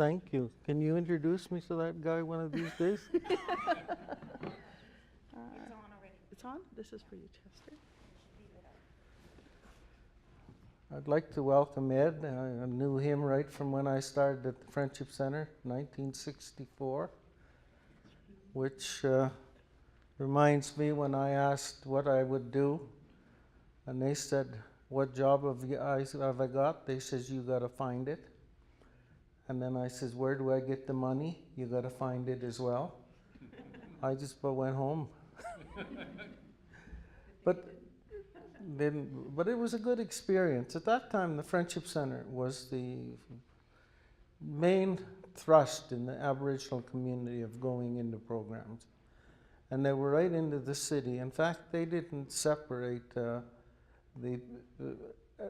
thank you. Can you introduce me to that guy one of these days? It's on already. It's on? This is for you, Chester. I'd like to welcome Ed. I knew him right from when I started at the Friendship Center, 1964, which reminds me when I asked what I would do, and they said, what job have I got? They says, you got to find it. And then I says, where do I get the money? You got to find it as well. I just went home. But it was a good experience. At that time, the Friendship Center was the main thrust in the Aboriginal community of going into programs. And they were right into the city. In fact, they didn't separate the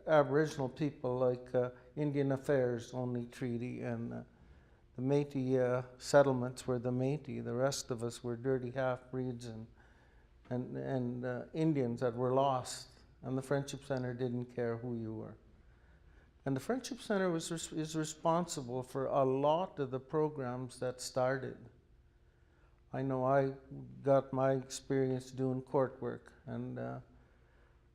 Aboriginal people like Indian Affairs only treaty, and the Métis settlements were the Métis. The rest of us were dirty half-breeds and Indians that were lost. And the Friendship Center didn't care who you were. And the Friendship Center is responsible for a lot of the programs that started. I know I got my experience doing court work, and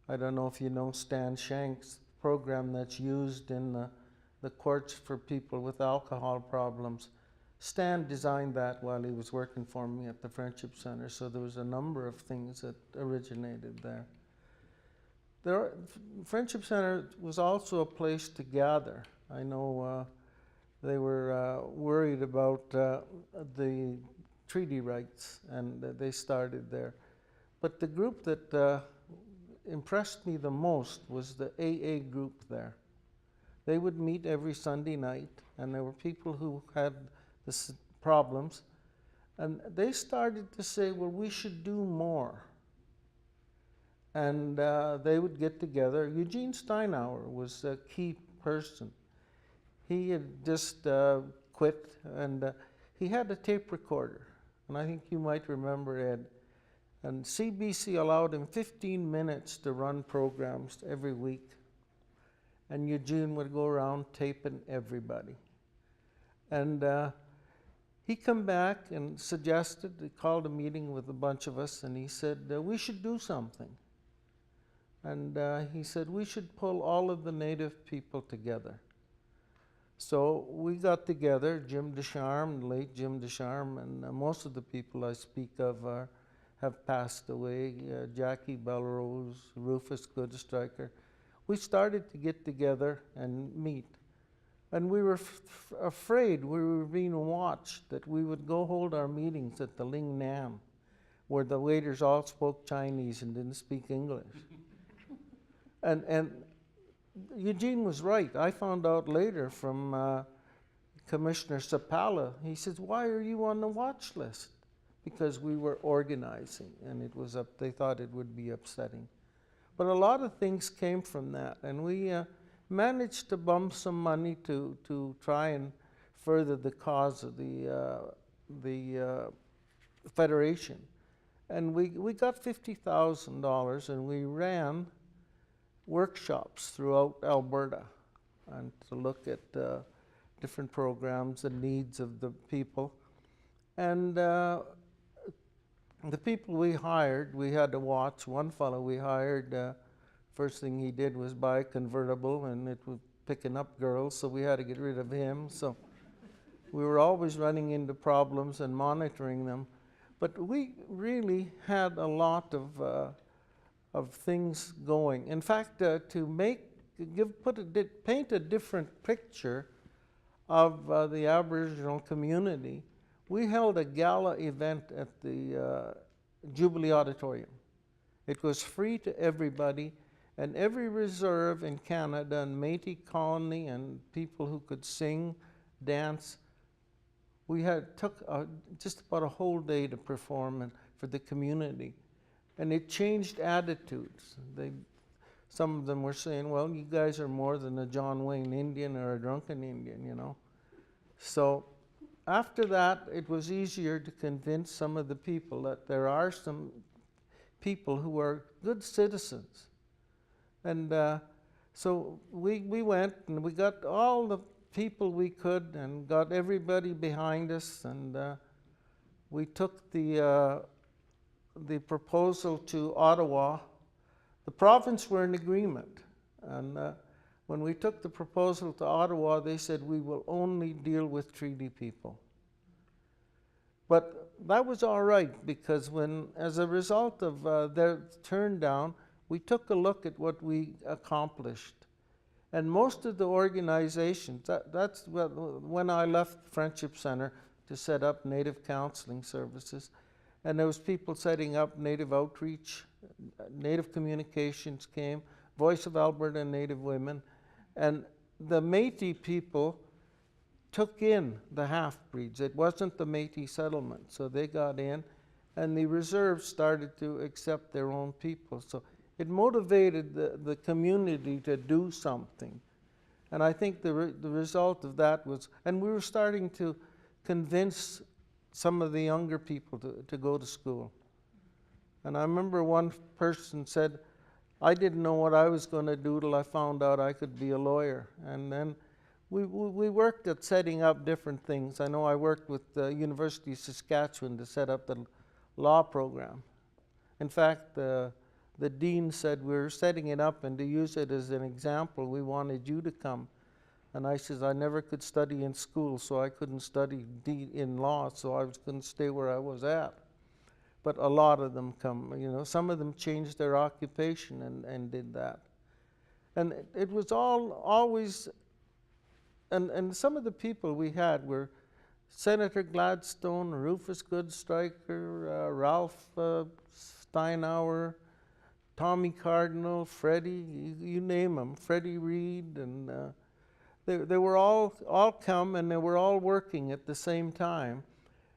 I don't know if you know Stan Shank's program that's used in the courts for people with alcohol problems. Stan designed that while he was working for me at the Friendship Center, so there was a number of things that originated there. Friendship Center was also a place to gather. I know they were worried about the treaty rights, and they started there. But the group that impressed me the most was the AA group there. They would meet every Sunday night, and there were people who had this problems, and they started to say, well, we should do more. And they would get together. Eugene Steinauer was a key person. He had just quit, and he had a tape recorder, and I think you might remember Ed. And CBC allowed him 15 minutes to run programs every week. And Eugene would go around taping everybody. And he come back and suggested, he called a meeting with a bunch of us, and he said, we should do something. And he said, we should pull all of the Native people together. So we got together, Jim Descharmes, late Jim Descharmes, and most of the people I speak of have passed away, Jackie Belrose, Rufus Goodstriker. We started to get together and meet. And we were afraid we were being watched, that we would go hold our meetings at the Ling Nam, where the waiters all spoke Chinese and didn't speak English. And Eugene was right. I found out later from Commissioner Sapala, he says, why are you on the watch list? Because we were organizing, and it was they thought it would be upsetting. But a lot of things came from that, and we managed to bump some money to try and further the cause of the Federation. And we got $50,000, and we ran workshops throughout Alberta and to look at different programs and needs of the people. And the people we hired, we had to watch. One fellow we hired, first thing he did was buy a convertible, and it was picking up girls, so we had to get rid of him. So we were always running into problems and monitoring them. But we really had a lot of things going. In fact, to paint a different picture of the Aboriginal community, we held a gala event at the Jubilee Auditorium. It was free to everybody, and every reserve in Canada and Métis colony and people who could sing, dance, we took just about a whole day to perform for the community. And it changed attitudes. Some of them were saying, well, you guys are more than a John Wayne Indian or a drunken Indian, you know. So after that, it was easier to convince some of the people that there are some people who are good citizens. And so we went, and we got all the people we could and got everybody behind us, and we took the proposal to Ottawa. The province were in agreement, and when we took the proposal to Ottawa, they said we will only deal with treaty people. But that was all right, because as a result of their turn down, we took a look at what we accomplished. And most of the organizations, that's when I left the Friendship Center to set up Native counseling services, and there was people setting up Native outreach, Native communications came, Voice of Alberta and Native Women, and the Métis people took in the half-breeds. It wasn't the Métis settlement, so they got in, and the reserves started to accept their own people. So it motivated the community to do something. And I think the result of that was, and we were starting to convince some of the younger people to go to school. And I remember one person said, I didn't know what I was going to do till I found out I could be a lawyer. And then we worked at setting up different things. I know I worked with the University of Saskatchewan to set up the law program. In fact, the dean said we were setting it up, and to use it as an example, we wanted you to come. And I says, I never could study in school, so I couldn't study in law, so I couldn't stay where I was at. But a lot of them come, you know, some of them changed their occupation and did that. And it was always, and some of the people we had were Senator Gladstone, Rufus Goodstriker, Ralph Steinauer, Tommy Cardinal, Freddie, you name them, Freddie Reed, and they were all come, and they were all working at the same time.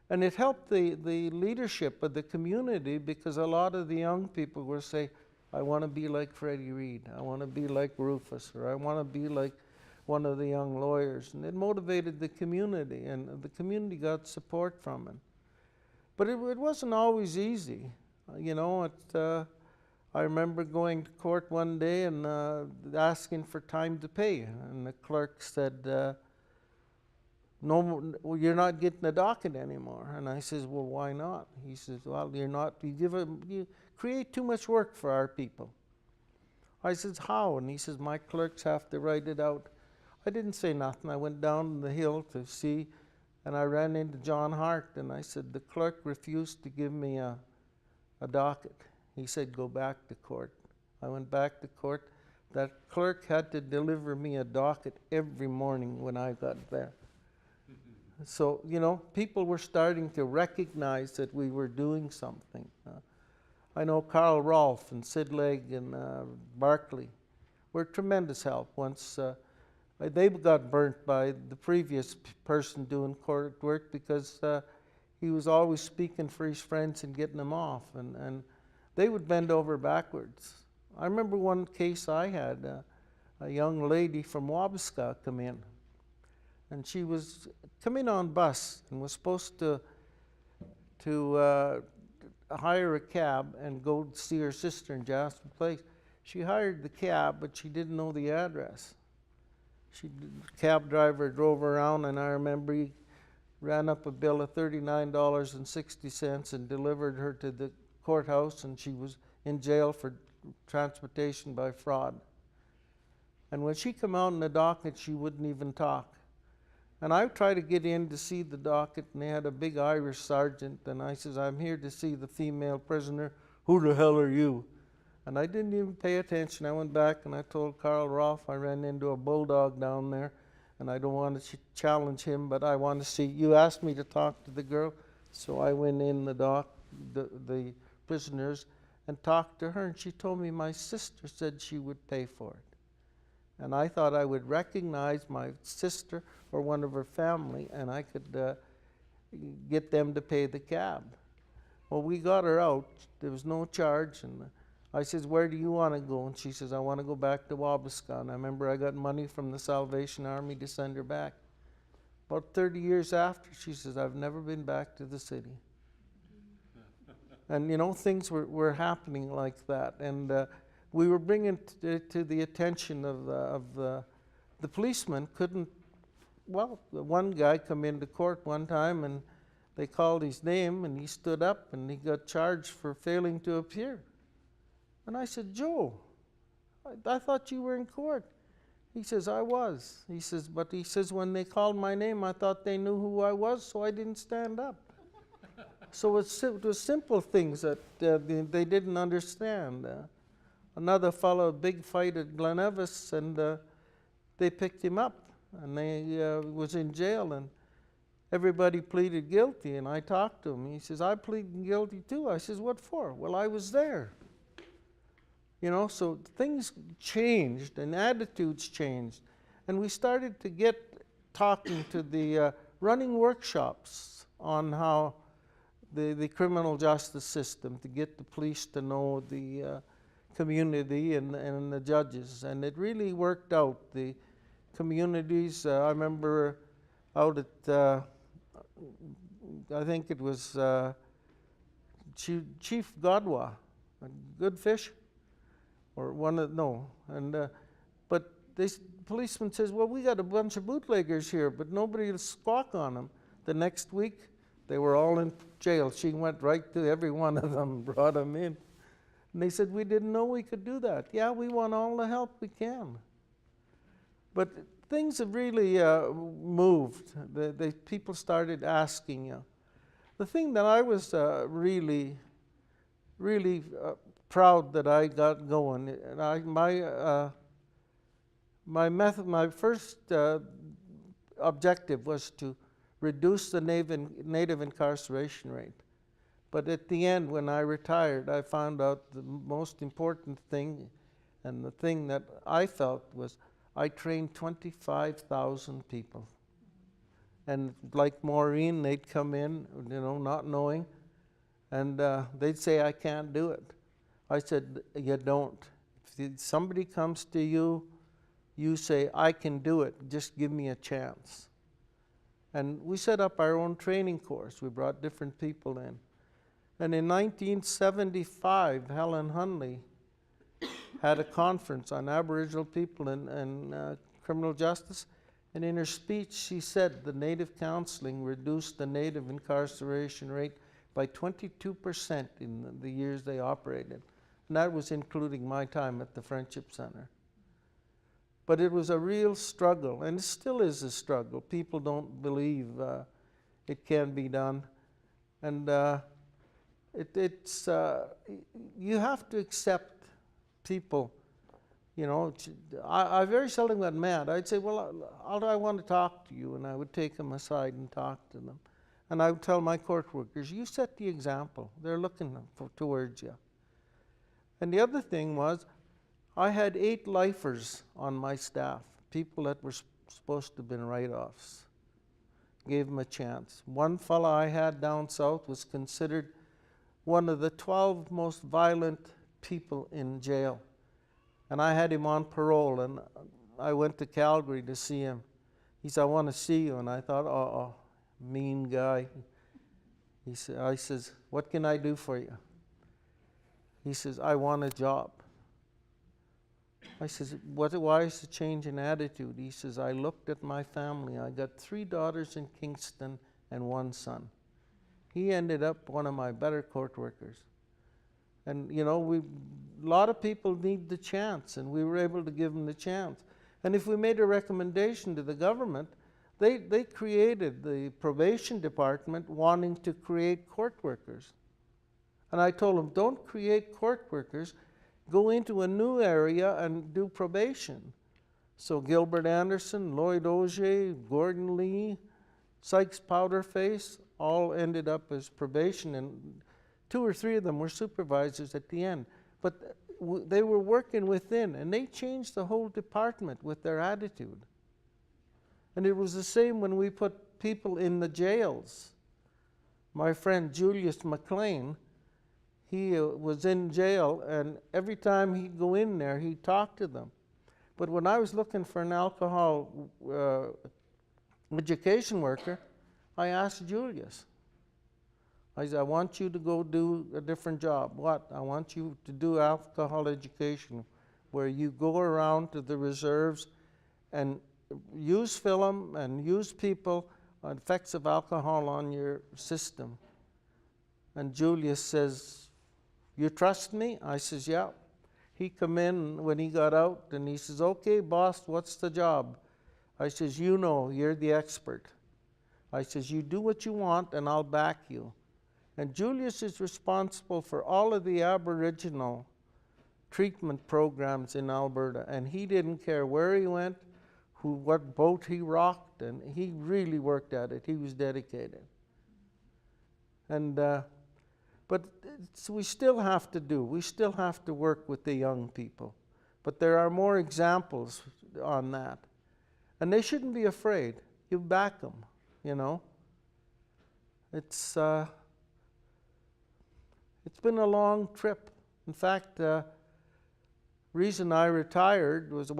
And it helped the leadership of the community, because a lot of the young people were saying, I want to be like Freddie Reed, I want to be like Rufus, or I want to be like one of the young lawyers. And it motivated the community, and the community got support from it. But it wasn't always easy. You know, I remember going to court one day and asking for time to pay, and the clerk said, no, you're not getting a docket anymore. And I says, well, why not? He says, well, you create too much work for our people. I says, how? And he says, my clerks have to write it out. I didn't say nothing. I went down the hill to see, and I ran into John Hart, and I said, the clerk refused to give me a docket. He said, go back to court. I went back to court. That clerk had to deliver me a docket every morning when I got there. So, you know, people were starting to recognize that we were doing something. I know Carl Rolfe and Sid Legg and Barclay were tremendous help. Once they got burnt by the previous person doing court work, because he was always speaking for his friends and getting them off, and they would bend over backwards. I remember one case I had, a young lady from Wabasca come in, and she was coming on bus and was supposed to hire a cab and go see her sister in Jasper Place. She hired the cab, but she didn't know the address. The cab driver drove around, and I remember he ran up a bill of $39.60 and delivered her to the courthouse, and she was in jail for transportation by fraud. And when she came out in the docket, she wouldn't even talk. And I tried to get in to see the docket, and they had a big Irish sergeant, and I says, I'm here to see the female prisoner. Who the hell are you? And I didn't even pay attention. I went back and I told Carl Rolfe I ran into a bulldog down there, and I don't want to challenge him, but I want to see. You asked me to talk to the girl, so I went in the prisoners and talked to her, and she told me my sister said she would pay for it. And I thought I would recognize my sister or one of her family, and I could get them to pay the cab. Well, we got her out. There was no charge, and I says, where do you want to go? And she says, I want to go back to Wabasca. And I remember I got money from the Salvation Army to send her back. About 30 years after, she says, I've never been back to the city. And, you know, things were happening like that. And we were bringing to the attention of the policemen couldn't well, one guy come into court one time and they called his name and he stood up and he got charged for failing to appear. And I said, Joe, I thought you were in court. He says, I was. He says, but he says, when they called my name, I thought they knew who I was, so I didn't stand up. So it was simple things that they didn't understand. Another fellow, a big fight at Glen Evis, and they picked him up, and he was in jail, and everybody pleaded guilty, and I talked to him. He says, I pleaded guilty too. I says, what for? Well, I was there. You know, so things changed and attitudes changed. And we started to get talking to the running workshops on how the criminal justice system, to get the police to know the community and the judges. And it really worked out. The communities, I remember out at, I think it was Chief Godwa, a good fish. Or one of, no, and but policeman says, well, we got a bunch of bootleggers here, but nobody will squawk on them. The next week, they were all in jail. She went right to every one of them, brought them in. And they said, we didn't know we could do that. Yeah, we want all the help we can. But things have really moved. The people started asking you. The thing that I was really proud that I got going. And my first objective was to reduce the native incarceration rate. But at the end, when I retired, I found out the most important thing, and the thing that I felt was I trained 25,000 people. And like Maureen, they'd come in, you know, not knowing, and they'd say, I can't do it. I said, you don't. If somebody comes to you, you say, I can do it, just give me a chance. And we set up our own training course. We brought different people in. And in 1975, Helen Hundley had a conference on Aboriginal people and criminal justice. And in her speech, she said the Native counselling reduced the Native incarceration rate by 22% in the years they operated. And that was including my time at the Friendship Center. But it was a real struggle, and it still is a struggle. People don't believe it can be done. And you have to accept people. You know, I very seldom got mad. I'd say, well, I want to talk to you, and I would take them aside and talk to them. And I would tell my court workers, you set the example. They're looking towards you. And the other thing was, I had 8 lifers on my staff, people that were supposed to have been write-offs. Gave them a chance. One fella I had down south was considered one of the 12 most violent people in jail. And I had him on parole, and I went to Calgary to see him. He said, I want to see you. And I thought, oh, mean guy. I says, what can I do for you? He says, I want a job. I says, why is the change in attitude? He says, I looked at my family. I got 3 daughters in Kingston and 1 son. He ended up one of my better court workers. And, you know, a lot of people need the chance, and we were able to give them the chance. And if we made a recommendation to the government, they created the probation department wanting to create court workers. And I told them, don't create court workers, go into a new area and do probation. So Gilbert Anderson, Lloyd Auger, Gordon Lee, Sykes Powderface, all ended up as probation, and 2 or 3 of them were supervisors at the end. But they were working within, and they changed the whole department with their attitude. And it was the same when we put people in the jails. My friend Julius McLean, he was in jail, and every time he'd go in there, he'd talk to them. But when I was looking for an alcohol education worker, I asked Julius. I said, I want you to go do a different job. What? I want you to do alcohol education, where you go around to the reserves and use film and use people on effects of alcohol on your system. And Julius says, you trust me? I says, yeah. He come in when he got out and he says, okay, boss, what's the job? I says, you know, you're the expert. I says, you do what you want and I'll back you. And Julius is responsible for all of the Aboriginal treatment programs in Alberta, and he didn't care where he went, what boat he rocked, and he really worked at it. He was dedicated. And but we still have to work with the young people. But there are more examples on that. And they shouldn't be afraid. You back them, you know. It's been a long trip. In fact, reason I retired was,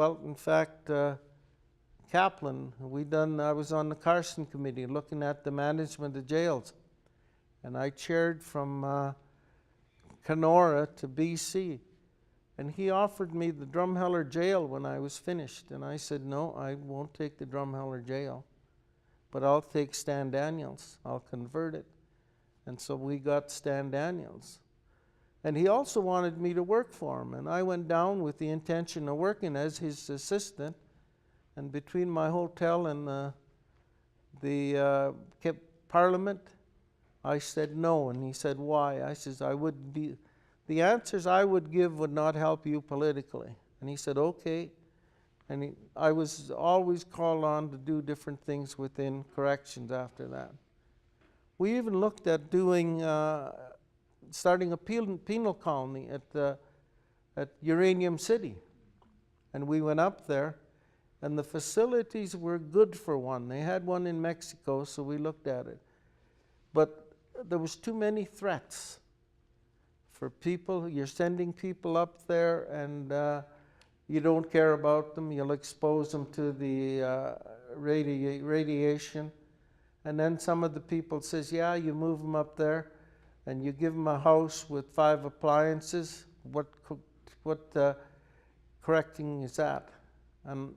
Kaplan, I was on the Carson committee looking at the management of jails. And I chaired from Kenora to BC. And he offered me the Drumheller jail when I was finished. And I said, no, I won't take the Drumheller jail. But I'll take Stan Daniels. I'll convert it. And so we got Stan Daniels. And he also wanted me to work for him. And I went down with the intention of working as his assistant. And between my hotel and the Parliament, I said no, and he said, why? I says, the answers I would give would not help you politically. And he said, okay. And I was always called on to do different things within corrections after that. We even looked at starting a penal colony at Uranium City. And we went up there, and the facilities were good for one. They had one in Mexico, so we looked at it. But there was too many threats for people. You're sending people up there and you don't care about them. You'll expose them to the radiation. And then some of the people says, yeah, you move them up there and you give them a house with 5 appliances. What correcting is that? And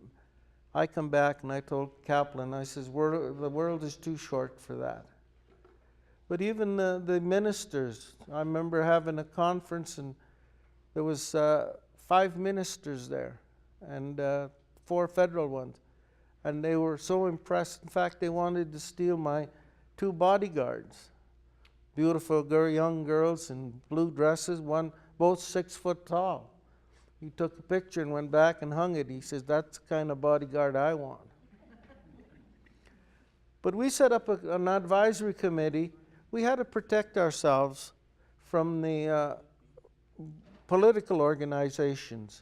I come back and I told Kaplan, I says, the world is too short for that. But even the ministers, I remember having a conference and there was 5 ministers there and 4 federal ones. And they were so impressed. In fact, they wanted to steal my 2 bodyguards. Beautiful young girls in blue dresses, both 6 foot tall. He took a picture and went back and hung it. He says, that's the kind of bodyguard I want. But we set up an advisory committee. We had to protect ourselves from the political organizations.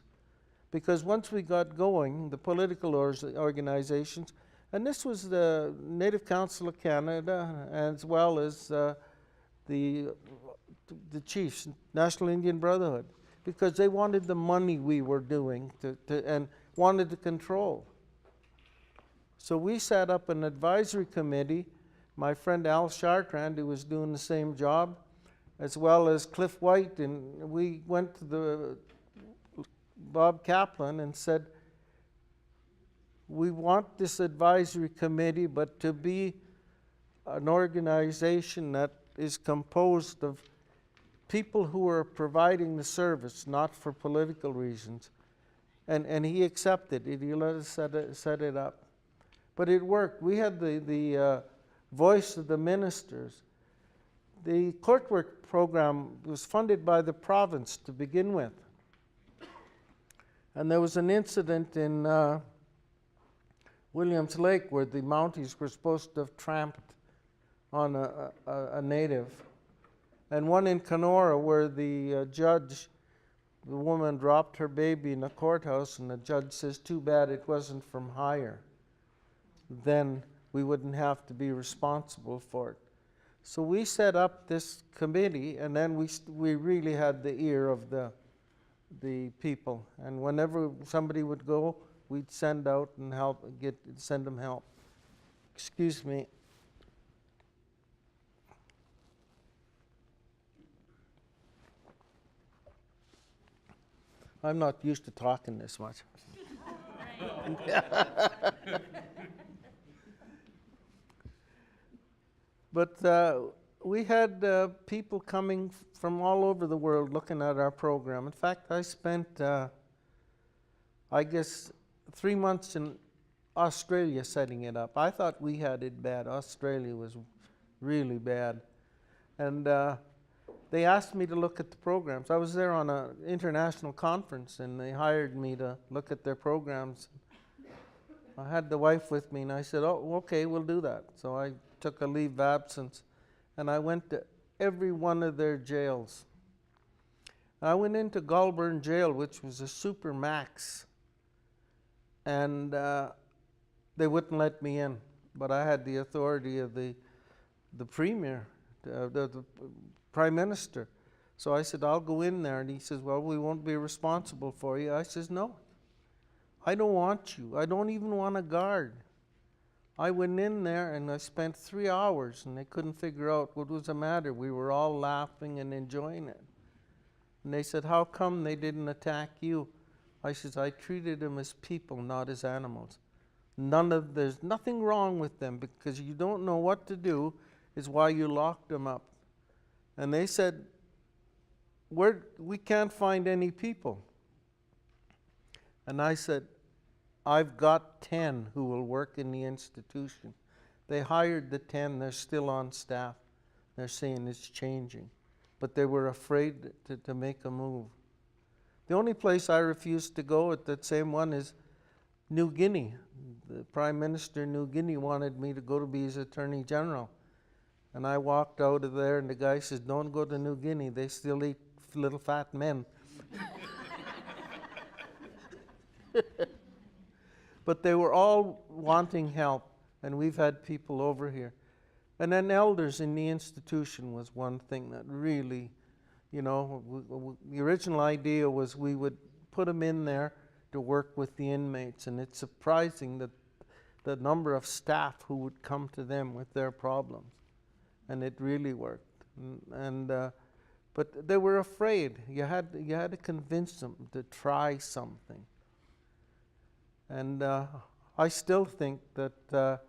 Because once we got going, the political organizations, and this was the Native Council of Canada, as well as the chiefs, National Indian Brotherhood, because they wanted the money we were doing and wanted to control. So we set up an advisory committee. My friend Al Chartrand, who was doing the same job, as well as Cliff White, and we went to Bob Kaplan and said, we want this advisory committee, but to be an organization that is composed of people who are providing the service, not for political reasons. And he accepted it. He let us set it up. But it worked. We had the voice of the ministers. The court work program was funded by the province to begin with. And there was an incident in Williams Lake where the Mounties were supposed to have tramped on a native. And one in Kenora where the judge, the woman dropped her baby in the courthouse and the judge says, too bad it wasn't from higher. Then we wouldn't have to be responsible for it. So we set up this committee, and then we really had the ear of the people. And whenever somebody would go, we'd send out and send them help. Excuse me. I'm not used to talking this much. But we had people coming from all over the world looking at our program. In fact, I spent, I guess, 3 months in Australia setting it up. I thought we had it bad. Australia was really bad. And they asked me to look at the programs. I was there on an international conference, and they hired me to look at their programs. I had the wife with me, and I said, oh, okay, we'll do that. So I took a leave of absence, and I went to every one of their jails. I went into Goulburn Jail, which was a super max, and they wouldn't let me in. But I had the authority of the premier, the prime minister. So I said, I'll go in there. And he says, well, we won't be responsible for you. I says, no, I don't want you. I don't even want a guard. I went in there and I spent 3 hours, and they couldn't figure out what was the matter. We were all laughing and enjoying it. And they said, how come they didn't attack you? I says, I treated them as people, not as animals. There's nothing wrong with them, because you don't know what to do is why you locked them up. And they said, we can't find any people. And I said, I've got 10 who will work in the institution. They hired the 10. They're still on staff. They're saying it's changing. But they were afraid to make a move. The only place I refused to go at that same one is New Guinea. The Prime Minister of New Guinea wanted me to go to be his Attorney General. And I walked out of there, and the guy says, don't go to New Guinea. They still eat little fat men. But they were all wanting help, and we've had people over here. And then elders in the institution was one thing that really, you know, the original idea was we would put them in there to work with the inmates, and it's surprising that the number of staff who would come to them with their problems. And it really worked. But they were afraid. You had to convince them to try something. And I still think that,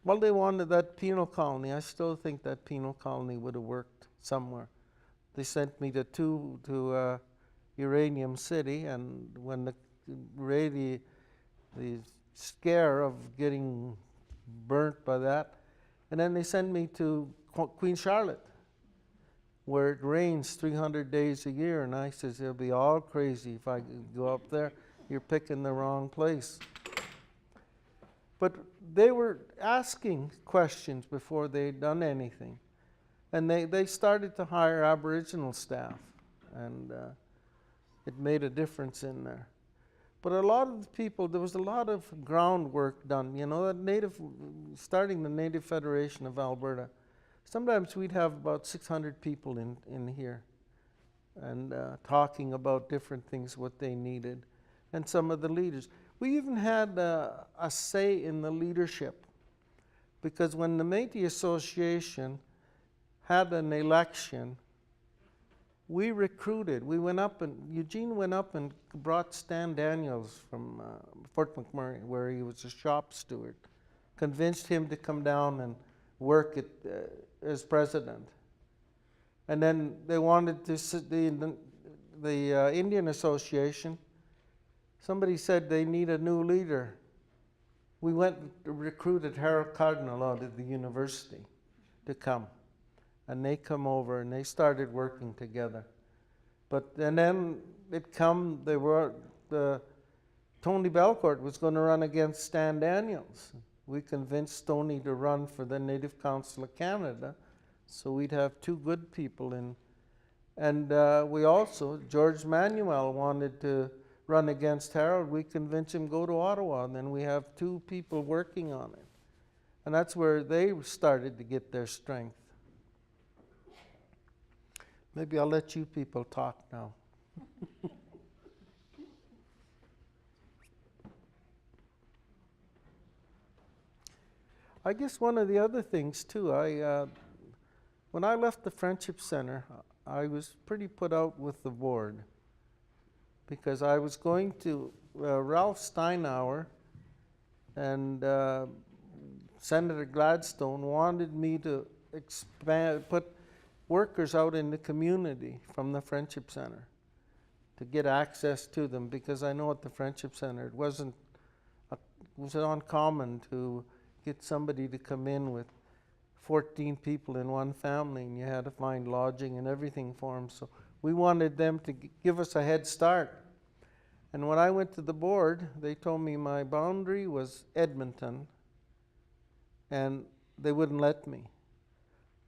well, they wanted that penal colony. I still think that penal colony would have worked somewhere. They sent me to Uranium City, and when the scare of getting burnt by that, and then they sent me to Queen Charlotte, where it rains 300 days a year, and I says, it'll be all crazy if I go up there. You're picking the wrong place. But they were asking questions before they'd done anything. And they started to hire Aboriginal staff, and it made a difference in there. But a lot of the people, there was a lot of groundwork done. You know, starting the Native Federation of Alberta, sometimes we'd have about 600 people in here, and talking about different things, what they needed. And some of the leaders. We even had a say in the leadership, because when the Métis Association had an election, we recruited. Eugene went up and brought Stan Daniels from Fort McMurray, where he was a shop steward, convinced him to come down and work as president. And then they wanted to the Indian Association. Somebody said they need a new leader. We went and recruited Harold Cardinal out of the university to come. And they come over and they started working together. And then Tony Belcourt was going to run against Stan Daniels. We convinced Tony to run for the Native Council of Canada, so we'd have two good people in. And George Manuel wanted to run against Harold. We convinced him to go to Ottawa, and then we have two people working on it. And that's where they started to get their strength. Maybe I'll let you people talk now. I guess one of the other things too, when I left the Friendship Center, I was pretty put out with the board, because I was going to Ralph Steinauer and Senator Gladstone wanted me to put workers out in the community from the Friendship Center to get access to them, because I know at the Friendship Center it was uncommon to get somebody to come in with 14 people in one family, and you had to find lodging and everything for them. So we wanted them to give us a head start. And when I went to the board, they told me my boundary was Edmonton, and they wouldn't let me.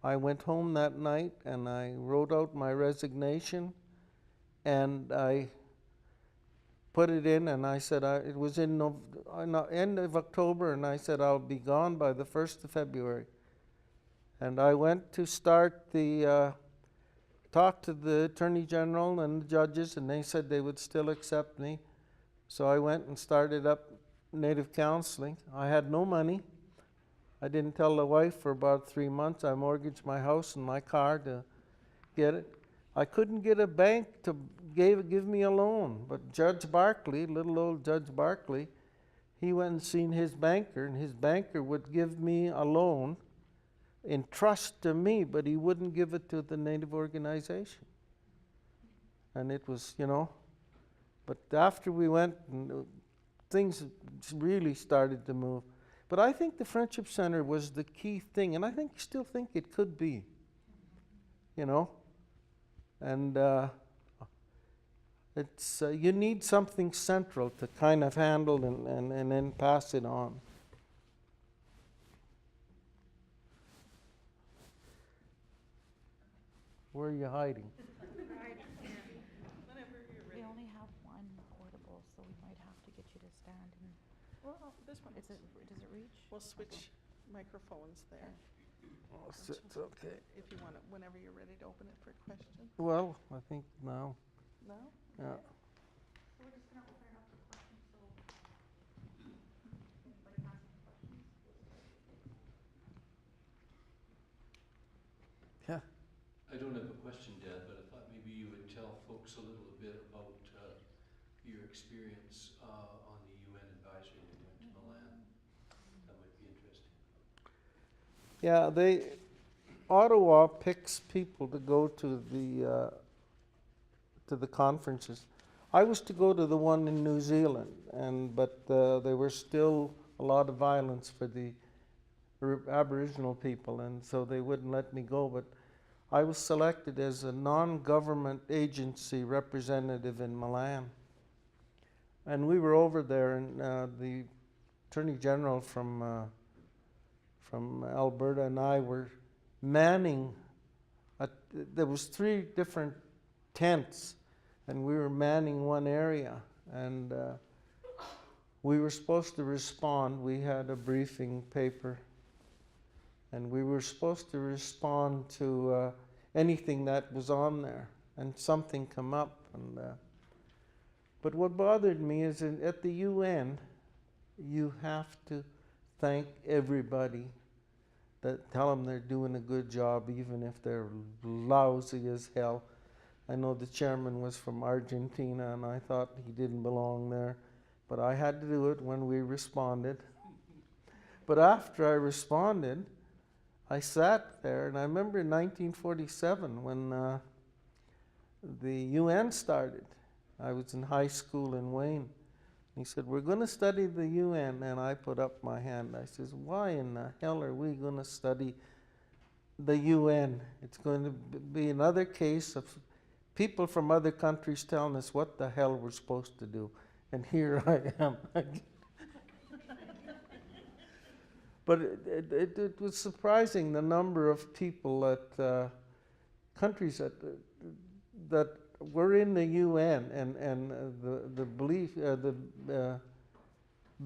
I went home that night and I wrote out my resignation, and I put it in, and I said it was in end of October, and I said I'll be gone by the 1st of February. And I went to start the talk to the Attorney General and the judges, and they said they would still accept me. So I went and started up Native Counselling. I had no money. I didn't tell the wife for about 3 months. I mortgaged my house and my car to get it. I couldn't get a bank to give me a loan, but Judge Barclay, little old Judge Barclay, he went and seen his banker, and his banker would give me a loan in trust to me, but he wouldn't give it to the Native organization. And it was, but after we went, things really started to move. But I think the Friendship Center was the key thing, and I still think it could be, and it's you need something central to kind of handle and then pass it on. Where are you hiding? We only have one portable, so we might have to get you to stand and, Well, this one. does it reach? We'll switch microphones there. Oh, it's okay. If you want it, whenever you're ready to open it for questions. Well, I think now. No? Yeah. So we're just gonna open it up for questions, so anybody has any questions? Yeah. I don't have a question, Dad, but I thought maybe you would tell folks a little bit about your experience on the UN advisory when you went to Milan. That might be interesting. Yeah, Ottawa picks people to go to the conferences. I was to go to the one in New Zealand, but there was still a lot of violence for the Aboriginal people, and so they wouldn't let me go. But I was selected as a non-government agency representative in Milan. And we were over there, and the Attorney General from Alberta and I were manning. There was 3 different tents, and we were manning one area. And we were supposed to respond. We had a briefing paper, and we were supposed to respond to anything that was on there, and something come up. But what bothered me is at the UN, you have to thank everybody, tell them they're doing a good job, even if they're lousy as hell. I know the chairman was from Argentina, and I thought he didn't belong there, but I had to do it when we responded. But after I responded, I sat there, and I remember in 1947 when the UN started. I was in high school in Wayne. He said, "We're going to study the UN," and I put up my hand. I says, "Why in the hell are we going to study the UN? It's going to be another case of people from other countries telling us what the hell we're supposed to do." And here I am. But it was surprising the number of people countries that were in the UN, and the belief, the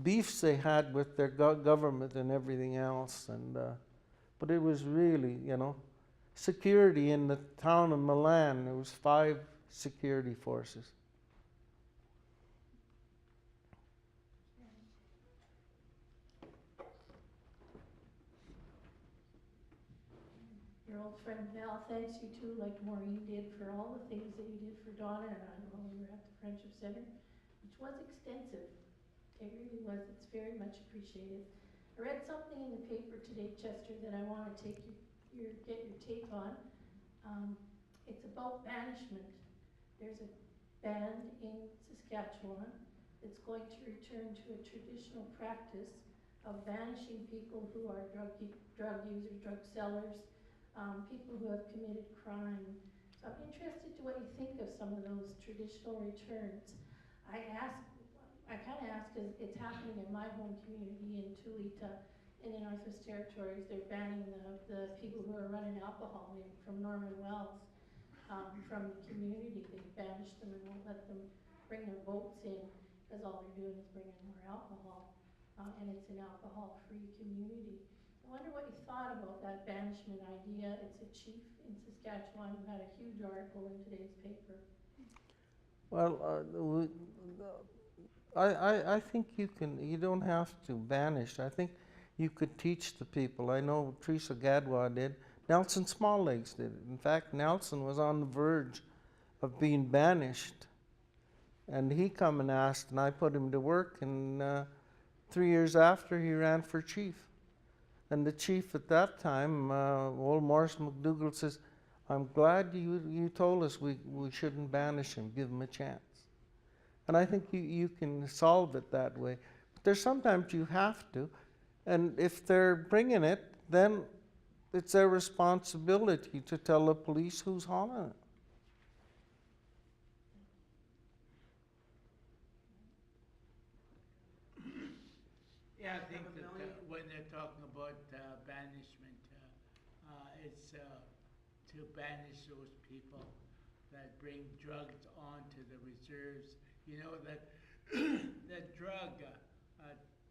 beefs they had with their government and everything else. But it was really, security in the town of Milan. There was 5 security forces. Your old friend Val thanks you too, like Maureen did, for all the things that you did for Donna and I while we were at the Friendship Center, which was extensive. It really was. It's very much appreciated. I read something in the paper today, Chester, that I want to get your take on. It's about banishment. There's a band in Saskatchewan that's going to return to a traditional practice of banishing people who are drug users, drug sellers, people who have committed crime. So I'm interested to what you think of some of those traditional returns. I kind of ask because it's happening in my home community in Tulita in the Northwest Territories. They're banning the people who are running alcohol in from Norman Wells from the community. They've banished them and won't let them bring their boats in because all they're doing is bringing more alcohol. And it's an alcohol-free community. I wonder what you thought about that banishment idea. It's a chief in Saskatchewan who had a huge article in today's paper. Well, I think you don't have to banish. I think you could teach the people. I know Teresa Gadwa did. Nelson Smalllegs did it. In fact, Nelson was on the verge of being banished. And he come and asked, and I put him to work, and 3 years after, he ran for chief. And the chief at that time, old Morris McDougall, says, I'm glad you told us we shouldn't banish him, give him a chance. And I think you can solve it that way. But there's sometimes you have to. And if they're bringing it, then it's their responsibility to tell the police who's hauling it. Yeah, I think that when they're talking about banishment, it's to banish those people that bring drugs onto the reserves. You know that the drug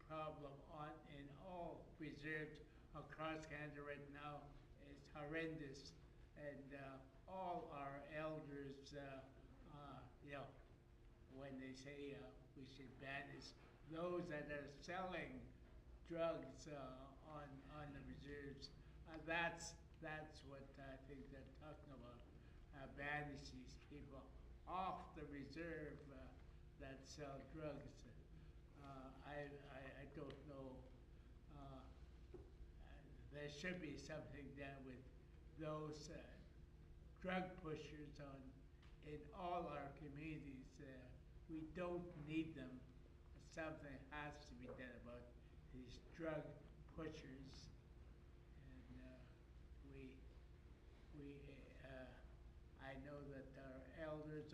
problem in all reserves across Canada right now is horrendous, and all our elders, when they say we should banish those that are selling drugs on the reserves, that's what I think they're talking about. Banish these people off the reserve that sell drugs. I don't know. There should be something done with those drug pushers in all our communities. We don't need them. Something has to be done about these drug pushers, and I know that our elders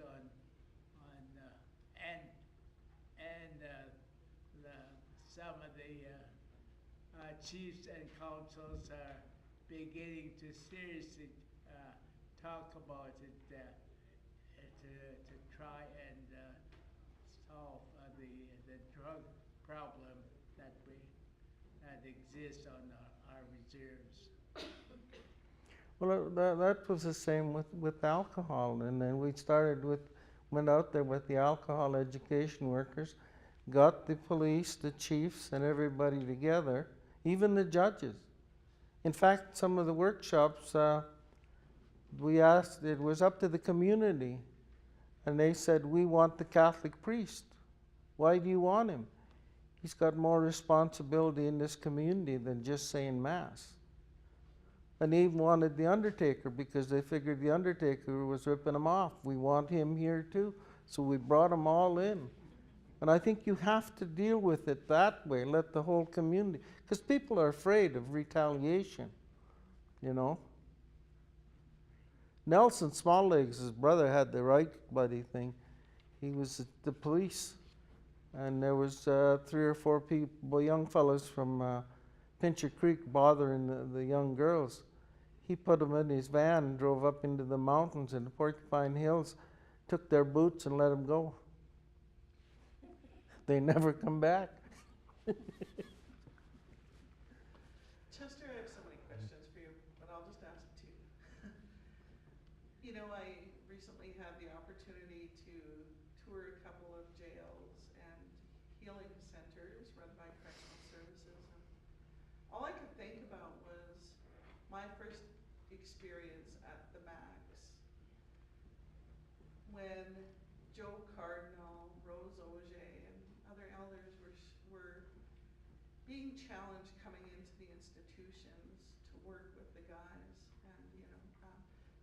some of the chiefs and councils are beginning to seriously talk about it to try and solve the drug problem that exists on our reserves. Well, that was the same with alcohol. And then we went out there with the alcohol education workers, got the police, the chiefs, and everybody together, even the judges. In fact, some of the workshops, we asked, it was up to the community. And they said, we want the Catholic priest. Why do you want him? He's got more responsibility in this community than just saying Mass. And they even wanted the undertaker because they figured the undertaker was ripping them off. We want him here too. So we brought them all in. And I think you have to deal with it that way, let the whole community, because people are afraid of retaliation, you know. Nelson Smalllegs, his brother, had the right buddy thing. He was the police. And there was 3 or 4 people, young fellows from Pincher Creek bothering the young girls. He put them in his van and drove up into the mountains in the Porcupine Hills, took their boots and let them go. They never come back. Chester, I have so many questions for you, but I'll just ask 2. You know, I recently had the opportunity to tour a couple of jails and healing centers run by correctional services. And all I could think about was my first experience at the Max when Joe Cardinal, Rose Auger, and other elders were being challenged coming into the institutions to work with the guys, and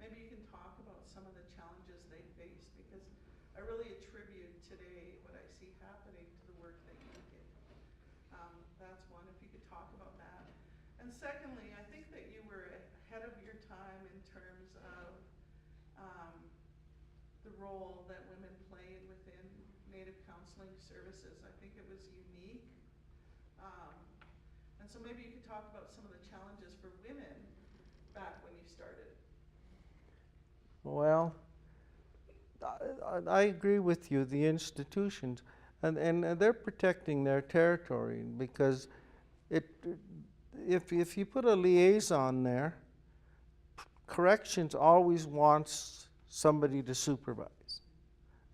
maybe you can talk about some of the challenges they face, because I really attribute today what I see happening to the work that you did. That's one, if you could talk about that. And secondly, I think that you were ahead of your time in terms of the role that women played within Native counseling services. I think it was unique. And so maybe you could talk about some of the challenges for women back when you started. Well, I agree with you, the institutions, and they're protecting their territory, because if you put a liaison there, corrections always wants somebody to supervise.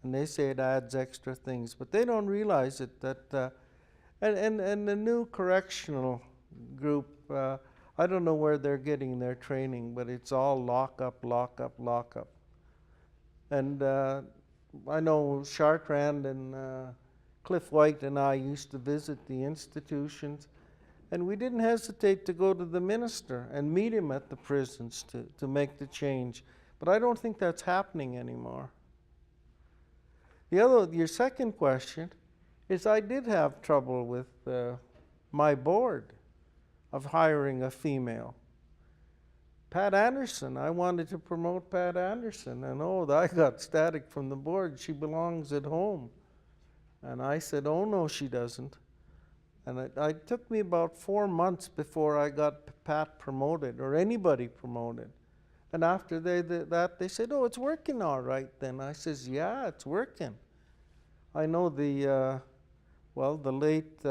And they say it adds extra things, but they don't realize it that, and the new correctional group, I don't know where they're getting their training, but it's all lock up, lock up, lock up. And I know Chartrand and Cliff White and I used to visit the institutions, and we didn't hesitate to go to the minister and meet him at the prisons to make the change. But I don't think that's happening anymore. Your second question is, I did have trouble with my board of hiring a female. Pat Anderson, I wanted to promote Pat Anderson, and I got static from the board. She belongs at home. And I said, oh no, she doesn't. And it took me about 4 months before I got Pat promoted, or anybody promoted. And after that, they said, oh, it's working all right then. I says, yeah, it's working. I know the late,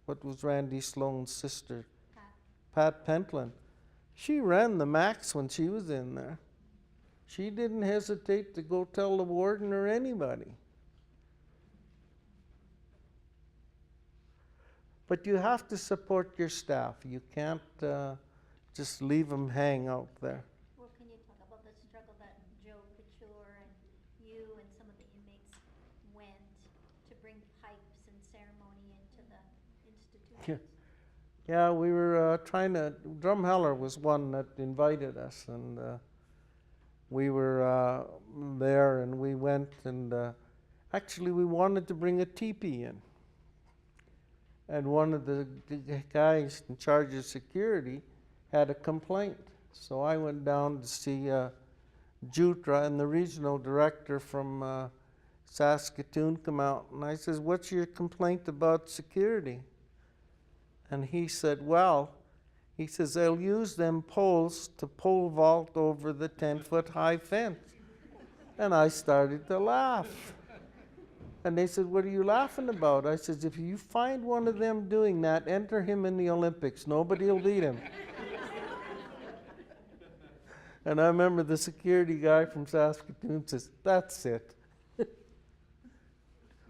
what was Randy Sloan's sister? Pat Pentland. She ran the max when she was in there. She didn't hesitate to go tell the warden or anybody. But you have to support your staff. You can't just leave them hang out there. Well, can you talk about the struggle that Joe Couture and you and some of the inmates went to bring pipes and ceremony into the institutions? Yeah, we were trying to, Drumheller was one that invited us, and we were there, and we went, and actually we wanted to bring a teepee in. And one of the guys in charge of security had a complaint. So I went down to see Jutra, and the regional director from Saskatoon come out, and I says, what's your complaint about security? And he said, he says, they'll use them poles to pole vault over the 10-foot high fence. And I started to laugh. And they said, what are you laughing about? I said, if you find one of them doing that, enter him in the Olympics. Nobody will beat him. And I remember the security guy from Saskatoon says, that's it.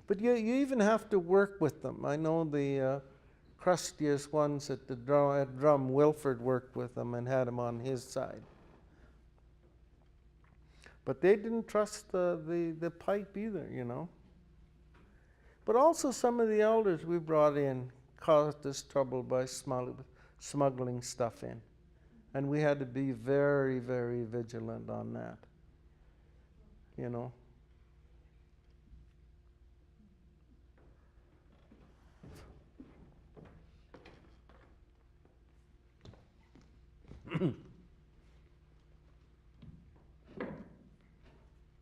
But you even have to work with them. I know the crustiest ones at the drum, Wilford worked with them and had him on his side. But they didn't trust the pipe either, But also some of the elders we brought in caused us trouble by smuggling stuff in. And we had to be very, very vigilant on that,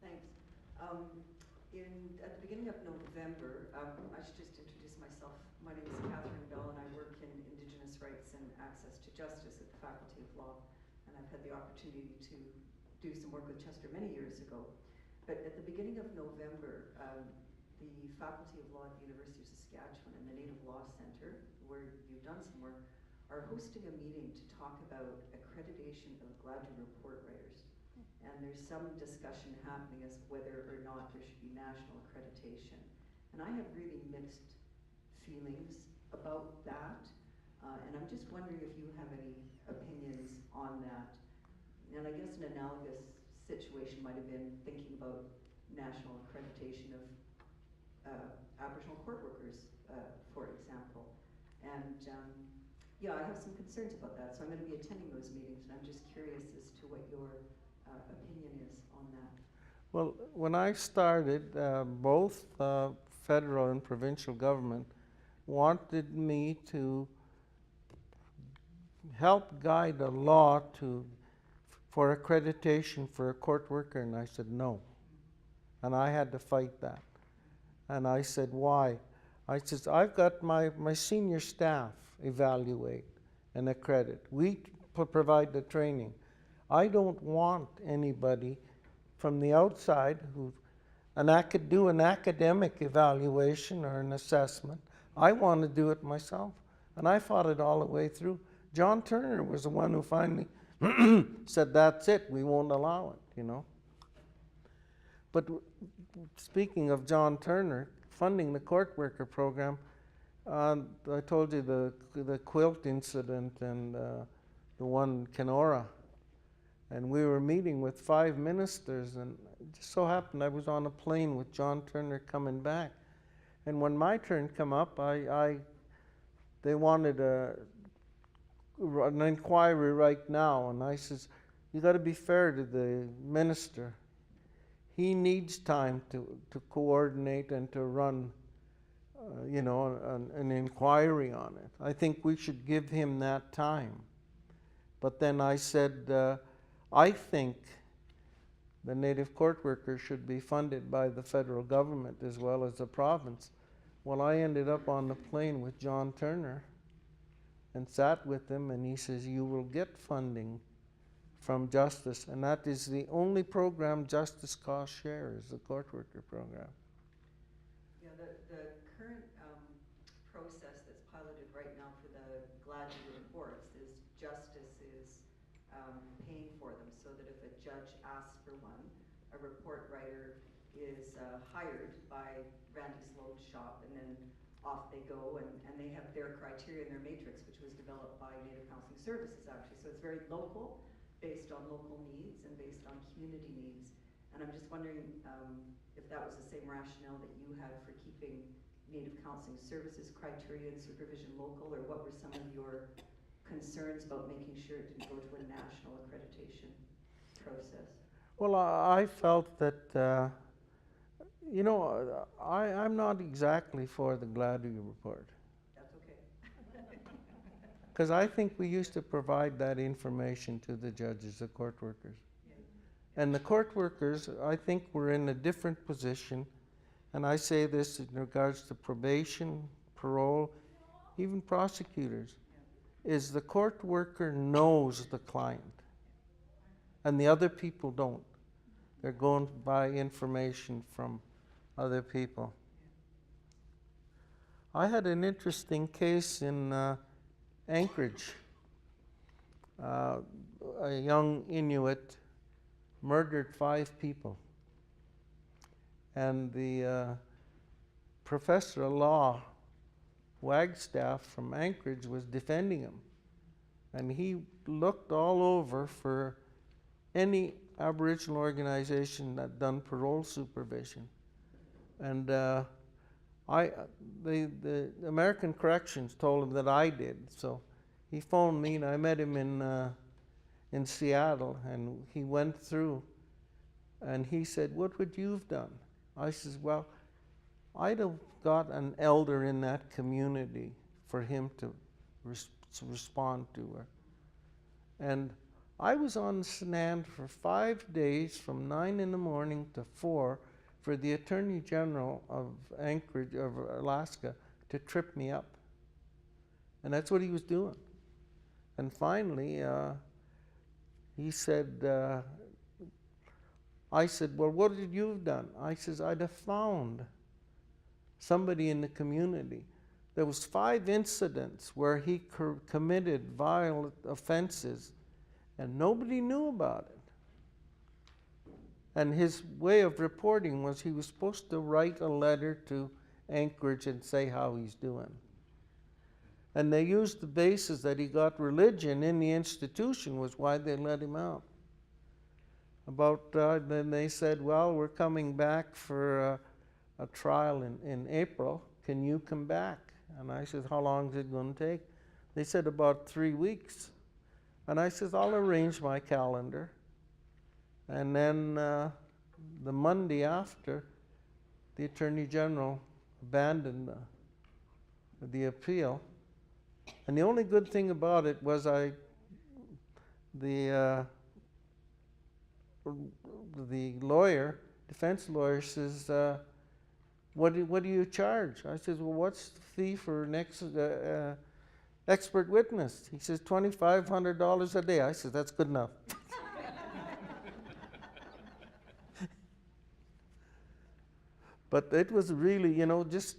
Thanks. At the beginning of November, I should just introduce myself. My name is Catherine Bell, and I work in Indigenous Rights and Access to Justice at the Faculty of Law. And I've had the opportunity to do some work with Chester many years ago. But at the beginning of November, the Faculty of Law at the University of Saskatchewan and the Native Law Centre, where you've done some work, are hosting a meeting to talk about accreditation of Gladstone report writers. And there's some discussion happening as to whether or not there should be national accreditation. And I have really mixed feelings about that. And I'm just wondering if you have any opinions on that. And I guess an analogous situation might have been thinking about national accreditation of Aboriginal court workers, for example. And yeah, I have some concerns about that, so I'm going to be attending those meetings, and I'm just curious as to what your opinion is on that. Well, when I started, both federal and provincial government wanted me to help guide a law for accreditation for a court worker, and I said no. And I had to fight that. And I said, why? I said, I've got my senior staff evaluate and accredit. We provide the training. I don't want anybody from the outside who do an academic evaluation or an assessment. I want to do it myself. And I fought it all the way through. John Turner was the one who finally said, that's it, we won't allow it, you know. But speaking of John Turner, funding the court worker program, I told you the quilt incident and the one in Kenora. And we were meeting with 5 ministers, and it just so happened I was on a plane with John Turner coming back. And when my turn come up, they wanted an inquiry right now, and I says, you got to be fair to the minister. He needs time to coordinate and to run, you know, an inquiry on it. I think we should give him that time. But then I said, I think the native court workers should be funded by the federal government as well as the province. Well, I ended up on the plane with John Turner and sat with him, and he says, you will get funding from Justice, and that is the only program Justice cost share is the court worker program. Yeah, the current process that's piloted right now for the Gladstone reports is Justice is paying for them, so that if a judge asks for one, a report writer is hired by Randy Sloan's shop, and then off they go, and they have their criteria and their matrix, which was developed by Native Counseling Services, actually. So it's very local, based on local needs and based on community needs. And I'm just wondering if that was the same rationale that you had for keeping Native Counseling Services criteria and supervision local, or what were some of your concerns about making sure it didn't go to a national accreditation process? Well, I felt that, you know, I'm not exactly for the Gladue report. That's okay. Because I think we used to provide that information to the judges, the court workers. Yeah. And the court workers, I think, were in a different position. And I say this in regards to probation, parole, even prosecutors, is the court worker knows the client. And the other people don't. They're going by information from other people. I had an interesting case in Anchorage. A young Inuit murdered 5 people. And the professor of law, Wagstaff from Anchorage, was defending him. And he looked all over for any Aboriginal organization that done parole supervision. And the American Corrections told him that I did. So he phoned me, and I met him in Seattle, and he went through, and he said, what would you have done? I says, well, I'd have got an elder in that community for him to respond to her. And I was on stand for 5 days from 9 in the morning to 4 for the Attorney General of Anchorage, of Alaska, to trip me up. And that's what he was doing. And finally, he said, I said, well, what did you have done? I says, I'd have found somebody in the community. There was 5 incidents where he committed violent offenses, and nobody knew about it. And his way of reporting was he was supposed to write a letter to Anchorage and say how he's doing. And they used the basis that he got religion in the institution was why they let him out. Then they said, well, we're coming back for a trial in April. Can you come back? And I said, how long is it going to take? They said about 3 weeks. And I said, I'll arrange my calendar. And then the Monday after, the Attorney General abandoned the appeal. And the only good thing about it was the lawyer, defense lawyer, says, what do you charge? I says, well, what's the fee for an expert witness? He says, $2,500 a day. I said, that's good enough. But it was really, you know, just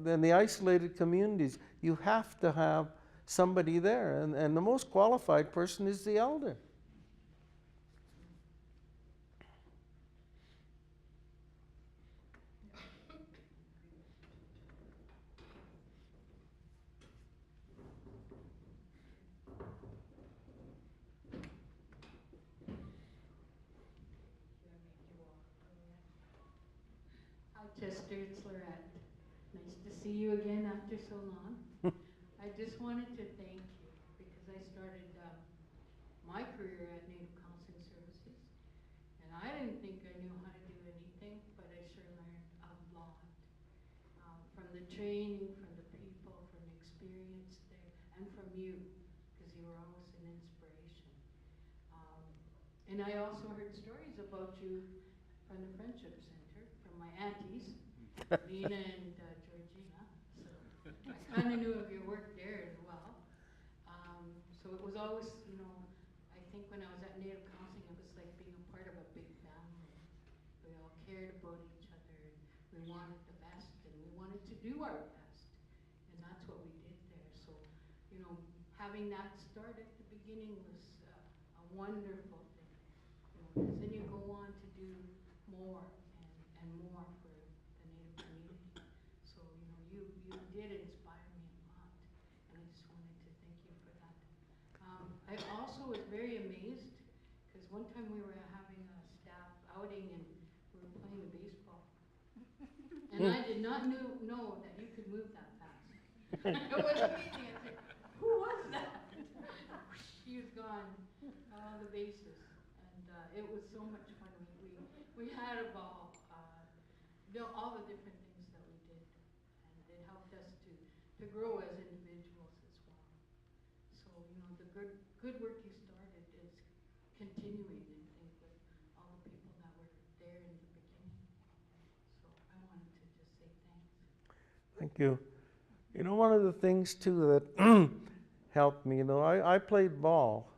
in the isolated communities, you have to have somebody there. And the most qualified person is the elder. Hi Chester, it's Loretta. Nice to see you again after so long. I just wanted to thank you because I started my career at Native Counseling Services, and I didn't think I knew how to do anything, but I sure learned a lot from the training, from the people, from the experience there, and from you, because you were always an inspiration. And I also heard stories about you from the Friendship Center, from my aunties, Lena and Georgina. So I kind of knew of your work there as well. So it was always, you know, I think when I was at Native Counseling, it was like being a part of a big family. We all cared about each other, and we wanted the best, and we wanted to do our best. And that's what we did there. So, you know, having that start at the beginning was a wonderful thing. You know, because then you go on to do more and more for the Native community. So, you know, you did inspire me a lot, and I just wanted to thank you for that. I also was very amazed, because one time we were having a staff outing and we were playing baseball. And I did not know that you could move that fast. It was amazing. I said, who was that? She was gone, all the bases. And it was so much fun. We had a ball. All the different things that we did, and it helped us to grow as individuals as well. So, you know, the good work you started is continuing, I think, with all the people that were there in the beginning. So I wanted to just say thanks. Thank you. You know, one of the things too that helped me, you know, I played ball,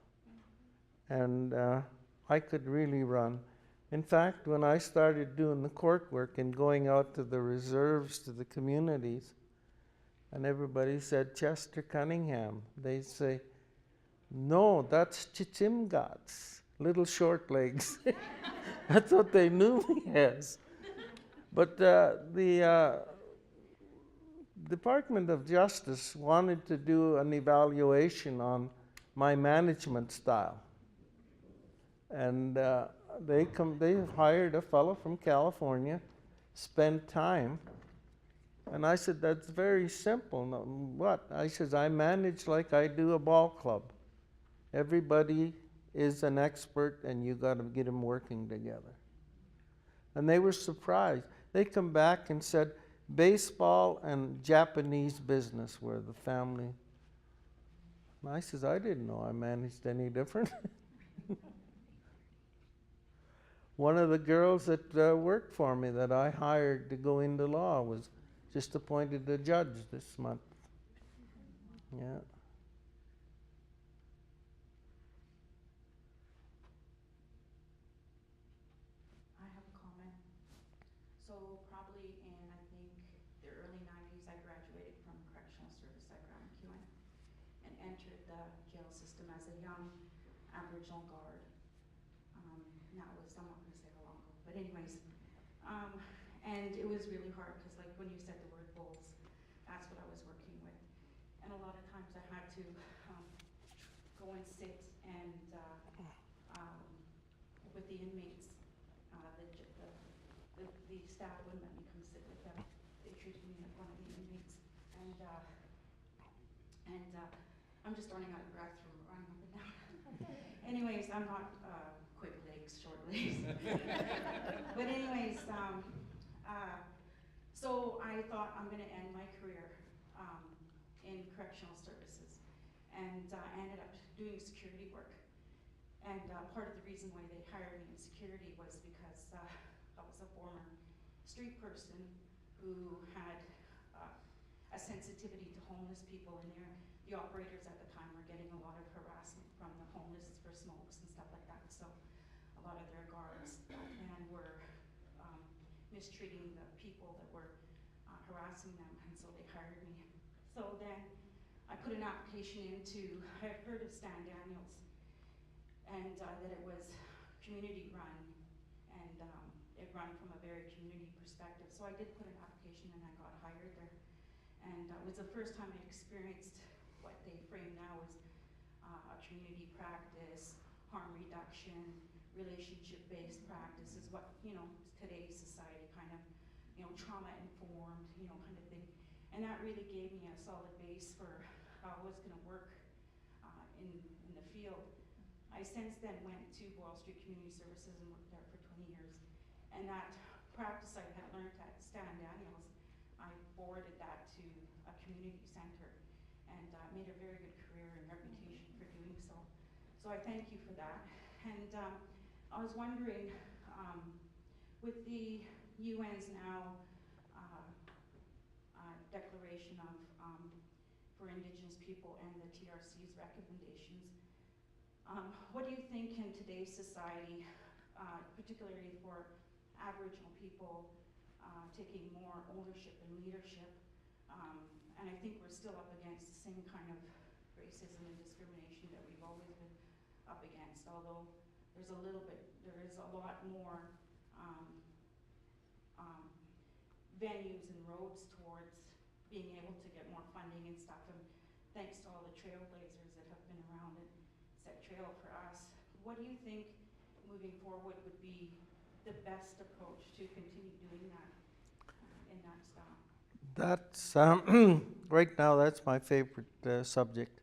and I could really run. In fact, when I started doing the court work and going out to the reserves, to the communities, and everybody said, Chester Cunningham, they'd say, no, that's Chichimgats, little short legs. That's what they knew me as. But the Department of Justice wanted to do an evaluation on my management style. And they hired a fellow from California, spent time, and I said, that's very simple. No, what? I said, I manage like I do a ball club. Everybody is an expert, and you got to get them working together. And they were surprised. They come back and said, baseball and Japanese business were the family. And I says, I didn't know I managed any different. One of the girls that worked for me that I hired to go into law was just appointed a judge this month. Yeah. I have a comment. So probably in, I think, the early 90s, I graduated from correctional service at Grand McEwen and entered the jail system as a young Aboriginal guard. That was, I'm not going to say how long ago, but anyways, and it was really hard because, like, when you said the word bulls, that's what I was working with, and a lot of times I had to go and sit and with the inmates. The staff wouldn't let me come sit with them. They treated me like one of the inmates, and and I'm just running out of breath from running up and down. Anyways, I'm not quick legs, short legs. But anyways, so I thought I'm going to end my career in correctional services, and I ended up doing security work. And part of the reason why they hired me in security was because I was a former street person who had a sensitivity to homeless people, and the operators at the time were getting a lot of harassment from the homeless for smokes and stuff like that. So a lot of their guards and were mistreating the people that were harassing them, and so they hired me. So then I put an application into, I had heard of Stan Daniels, and that it was community run, and it run from a very community perspective. So I did put an application and I got hired there. And it was the first time I experienced what they frame now as a community practice, harm reduction, relationship-based practice is what, today's society kind of, trauma-informed, kind of thing. And that really gave me a solid base for how I was gonna work in the field. I since then went to Boyle Street Community Services and worked there for 20 years. And that practice I had learned at Stan Daniels, I forwarded that to a community center, and made a very good career and reputation for doing so. So I thank you for that. And I was wondering, with the UN's now declaration of for Indigenous people and the TRC's recommendations, what do you think in today's society, particularly for Aboriginal people taking more ownership and leadership? And I think we're still up against the same kind of racism and discrimination that we've always been up against, although there is a lot more venues and roads towards being able to get more funding and stuff, and thanks to all the trailblazers that have been around and set trail for us. What do you think moving forward would be the best approach to continue doing that in that style? That's, right now, that's my favorite subject.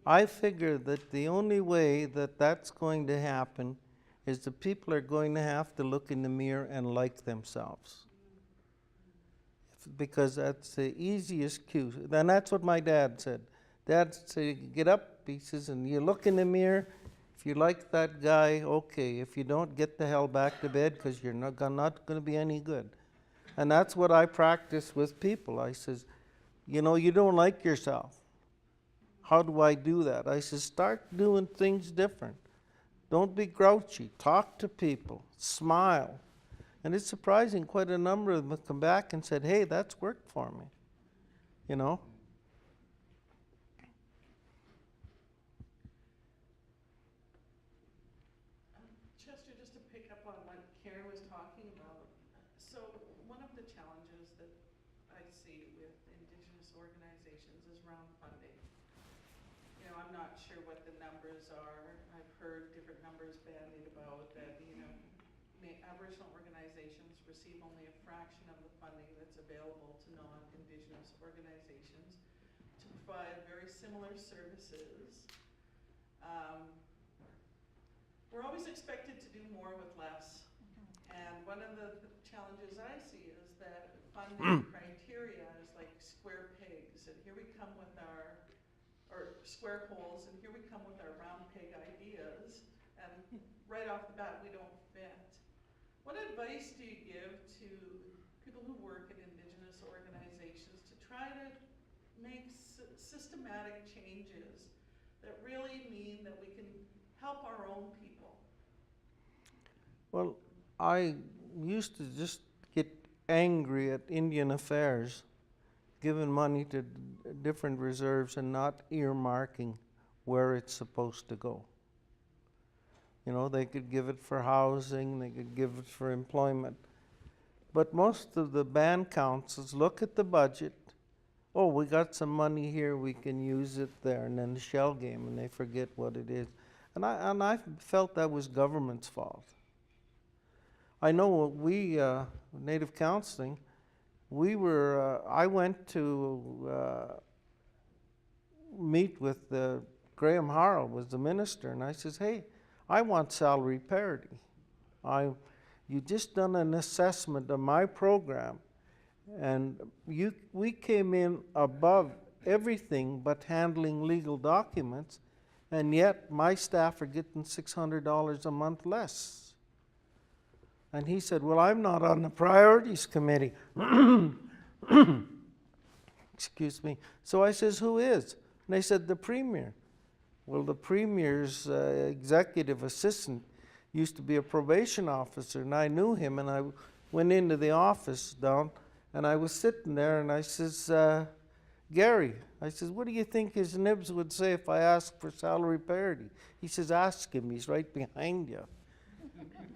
I figure that the only way that that's going to happen is the people are going to have to look in the mirror and like themselves. Because that's the easiest cue. And that's what my dad said. Dad said, get up, he says, and you look in the mirror. If you like that guy, okay. If you don't, get the hell back to bed, because you're not going to be any good. And that's what I practice with people. I says, you don't like yourself. How do I do that? I says, start doing things different. Don't be grouchy. Talk to people. Smile. And it's surprising, quite a number of them have come back and said, hey, that's worked for me. Chester, just to pick up on what Karen was talking about, so one of the challenges that I see with Indigenous organizations is around funding. I'm not sure what the numbers are. I've heard different numbers bandied about that, Aboriginal organizations receive only a fraction of the funding that's available to non-Indigenous organizations to provide very similar services. We're always expected to do more with less. And one of the challenges I see is that funding criteria is like square pegs, and here we come with or square holes, and here we come with our round peg ideas, and right off the bat we don't fit. What advice do you give to people who work in Indigenous organizations to try to make systematic changes that really mean that we can help our own people? Well, I used to just get angry at Indian Affairs giving money to different reserves and not earmarking where it's supposed to go. They could give it for housing, they could give it for employment. But most of the band councils look at the budget, oh, we got some money here, we can use it there, and then the shell game, and they forget what it is. And I felt that was government's fault. I know we, Native Counselling, I went to meet with Graham Harrell, was the minister, and I says, hey, I want salary parity. You just done an assessment of my program, and we came in above everything but handling legal documents, and yet my staff are getting $600 a month less. And he said, well, I'm not on the priorities committee. Excuse me. So I says, who is? And they said, the premier. Well, the premier's executive assistant used to be a probation officer, and I knew him, and I went into the office down, and I was sitting there, and I says, Gary, I says, what do you think his nibs would say if I asked for salary parity? He says, ask him, he's right behind you.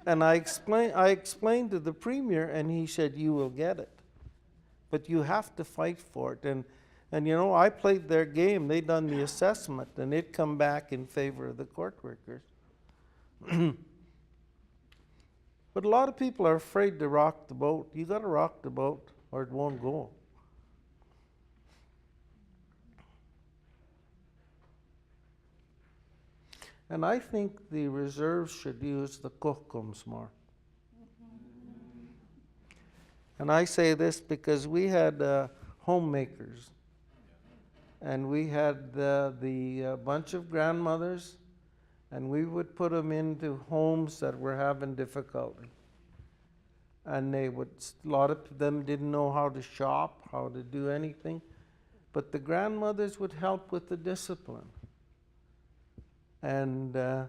And I explained to the premier, and he said, you will get it. But you have to fight for it. And you know, I played their game. They done the assessment, and it come back in favor of the court workers. But a lot of people are afraid to rock the boat. You got to rock the boat, or it won't go. And I think the reserves should use the kokums more. And I say this because we had homemakers, and we had the bunch of grandmothers, and we would put them into homes that were having difficulty. And a lot of them didn't know how to shop, how to do anything, but the grandmothers would help with the discipline. And the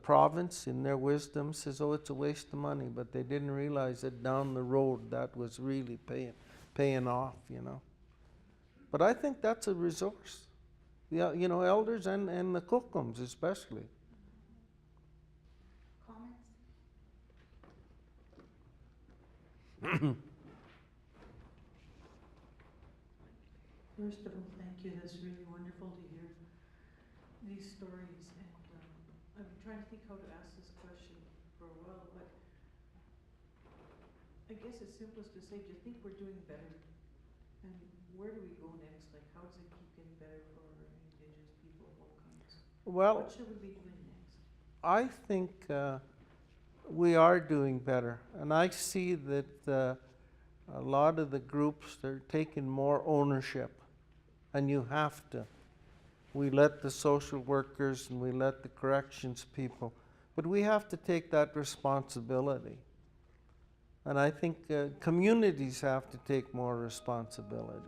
province, in their wisdom, says, oh, it's a waste of money, but they didn't realize that down the road that was really paying off, you know. But I think that's a resource, you know, elders and the kokums especially. Comments? First of all, thank you. That's really wonderful to hear these stories. And I've been trying to think how to ask this question for a while, but I guess it's simplest to say, do you think we're doing better? And where do we go next? Like, how does it keep getting better for Indigenous people of all kinds? Well, What should we be doing next? I think we are doing better, and I see that a lot of the groups, they're taking more ownership, and you have to. We let the social workers and we let the corrections people, but we have to take that responsibility. And I think communities have to take more responsibility.